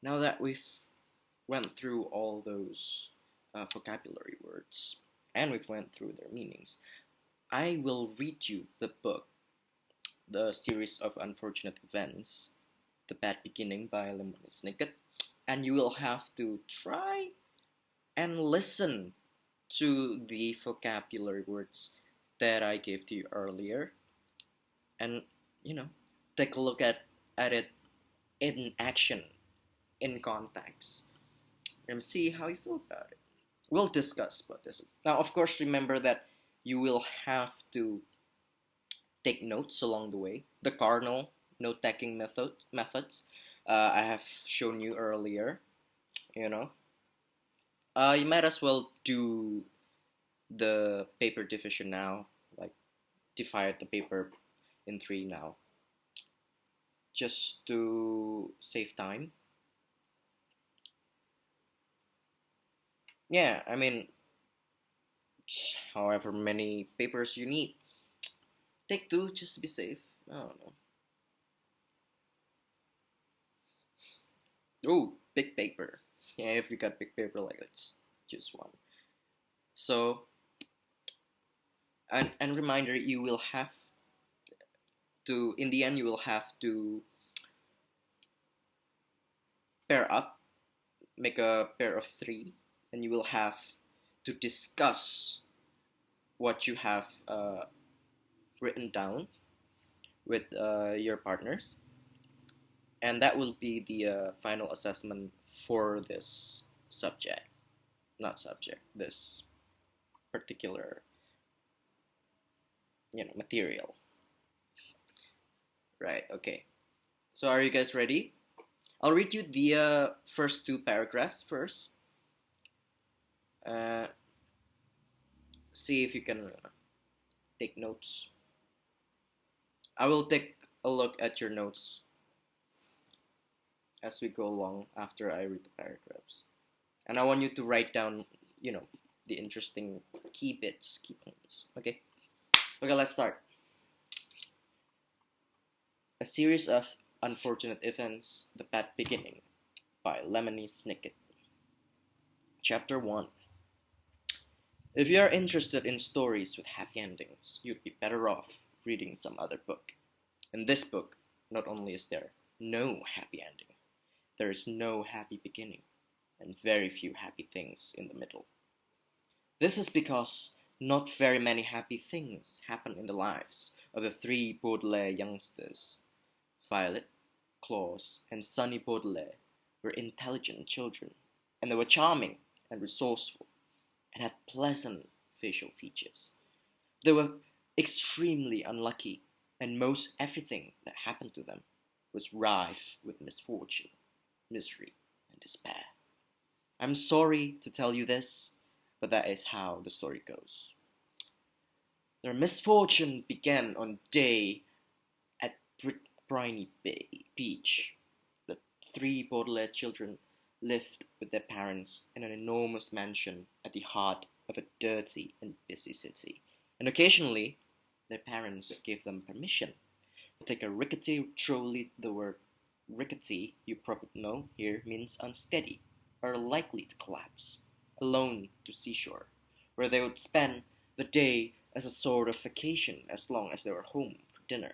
Now that we've went through all those vocabulary words and we've went through their meanings, I will read you the book, The Series of Unfortunate Events, The Bad Beginning by Lemony Snicket, and you will have to try and listen to the vocabulary words that I gave to you earlier, and you know, take a look at it in action, in context, and see how you feel about it. We'll discuss about this. Now, of course, remember that you will have to take notes along the way. The cardinal note taking methods I have shown you earlier. You know, you might as well do the paper division now, like divide the paper in three now, just to save time. Yeah, I mean, however many papers you need, take two just to be safe. I don't know. Oh, big paper. Yeah, if you got big paper like that, just one. So, and reminder, you will have to, in the end, you will have to pair up, make a pair of three, and you will have to discuss what you have written down with your partners, and that will be the final assessment for this subject, not subject, this particular material. Right? Okay. So are you guys ready? I'll read you the first two paragraphs first. Uh, See if you can take notes. I will take a look at your notes as we go along after I read the paragraphs. And I want you to write down, the interesting key bits, key points. Okay? Okay, let's start. A series of unfortunate events, The Bad Beginning by Lemony Snicket. Chapter 1. If you are interested in stories with happy endings, you'd be better off reading some other book. In this book, not only is there no happy ending, there is no happy beginning, and very few happy things in the middle. This is because not very many happy things happen in the lives of the three Baudelaire youngsters. Violet, Claus, and Sunny Baudelaire were intelligent children, and they were charming and resourceful, and had pleasant facial features. They were extremely unlucky, and most everything that happened to them was rife with misfortune, misery, and despair. I'm sorry to tell you this, but that is how the story goes. Their misfortune began on a day at Briny Beach. The three Baudelaire children lived with their parents in an enormous mansion at the heart of a dirty and busy city, and occasionally their parents gave them permission to take a rickety trolley. The word rickety, you probably know here, means unsteady or likely to collapse, alone to seashore, where they would spend the day as a sort of vacation as long as they were home for dinner.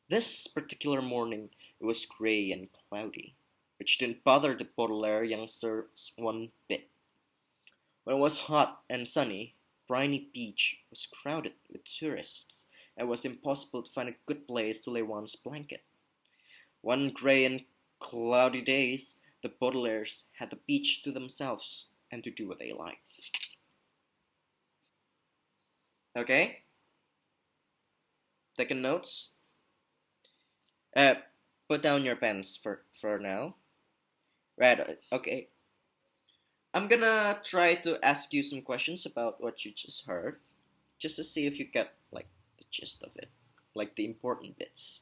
This particular morning it was grey and cloudy, which didn't bother the Baudelaire youngsters one bit. When it was hot and sunny, Briny Beach was crowded with tourists, and it was impossible to find a good place to lay one's blanket. One grey and cloudy days, the Baudelaires had the beach to themselves and to do what they liked. Okay? Taking notes? Put down your pens for now. Right, okay. I'm gonna try to ask you some questions about what you just heard, just to see if you get, like, the gist of it, like the important bits.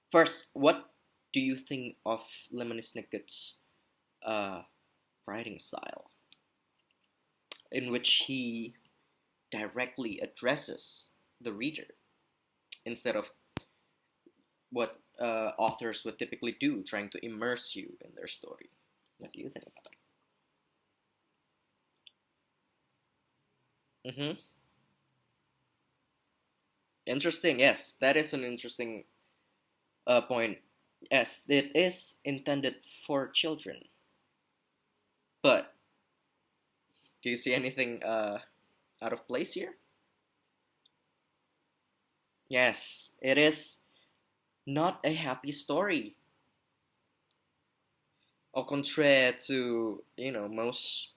First, what do you think of Lemony Snicket's writing style, in which he directly addresses the reader instead of what authors would typically do, trying to immerse you in their story. What do you think about it? Interesting. Yes, that is an interesting point. Yes, it is intended for children. But do you see anything out of place here? Yes, it is not a happy story. Au contraire to, most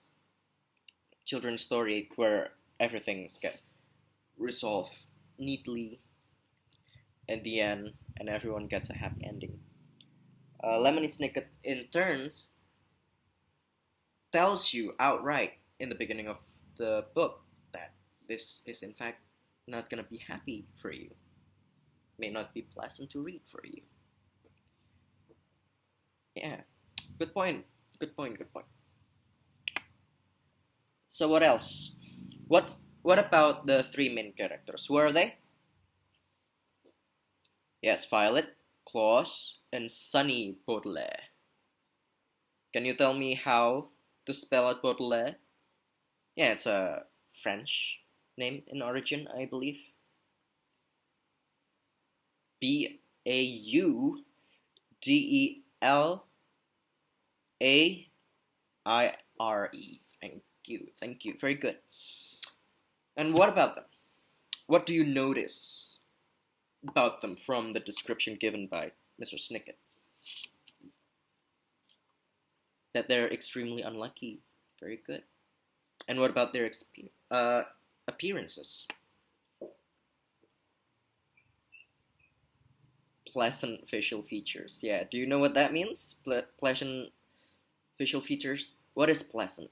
children's story where everything's get resolved neatly at the end and everyone gets a happy ending. Lemony Snicket, in turns, tells you outright in the beginning of the book that this is in fact not gonna be happy for you, may not be pleasant to read for you. Yeah, good point. Good point. Good point. So what else? What what about the three main characters? Who are they? Yes, Violet, Claus, and Sunny Baudelaire. Can you tell me how to spell out Baudelaire? Yeah, it's a French name in origin, I believe. Baudelaire. Thank you. Very good. And what about them? What do you notice about them from the description given by Mr. Snicket? That they're extremely unlucky. Very good. And what about their appearances? Pleasant facial features. Yeah, do you know what that means? Pleasant facial features? What is pleasant?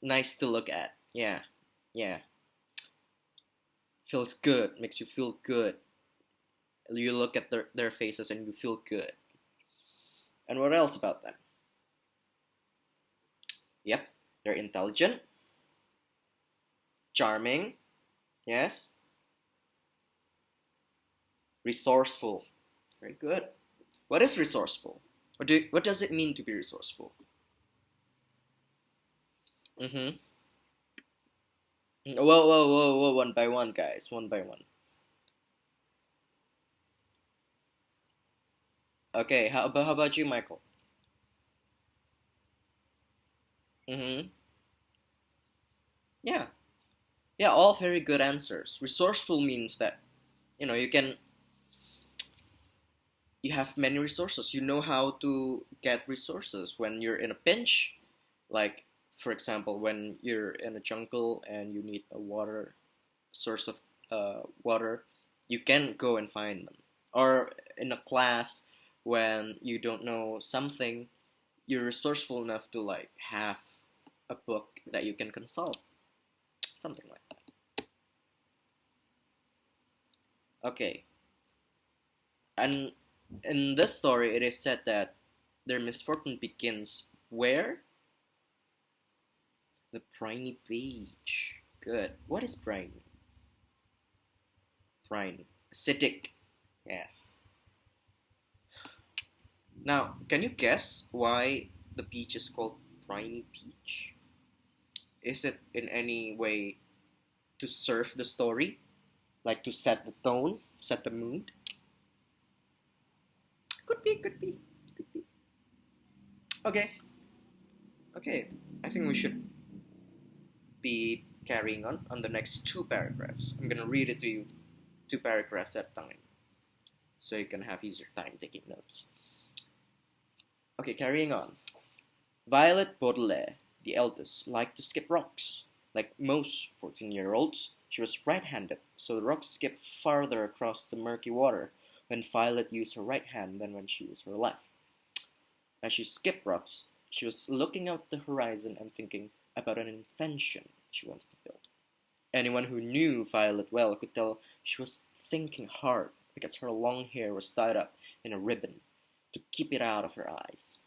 Nice to look at. Yeah, yeah. Feels good, makes you feel good. You look at their faces and you feel good. And what else about them? Yep, they're intelligent, charming, yes, resourceful. Very good. What is resourceful? What does it mean to be resourceful? Mm-hmm. Whoa, one by one, guys, one by one. Okay, how about you, Michael? Mm-hmm. Yeah, yeah, all very good answers. Resourceful means that you have many resources. You know how to get resources when you're in a pinch, like for example, when you're in a jungle and you need a water source of water, you can go and find them. Or in a class when you don't know something, you're resourceful enough to like have a book that you can consult, something like that. Okay, and in this story, it is said that their misfortune begins where? The briny beach. Good. What is briny? Brine. Acidic. Yes. Now, can you guess why the beach is called briny beach? Is it in any way to serve the story? Like to set the tone, set the mood? Could be. Okay, okay. I think we should be carrying on the next two paragraphs. I'm gonna read it to you, two paragraphs at a time, so you can have easier time taking notes. Okay, carrying on. Violet Baudelaire, the eldest, liked to skip rocks. Like most 14-year-olds, she was right-handed, so the rocks skipped farther across the murky water when Violet used her right hand than when she used her left. As she skipped rocks, she was looking out the horizon and thinking about an invention she wanted to build. Anyone who knew Violet well could tell she was thinking hard because her long hair was tied up in a ribbon to keep it out of her eyes.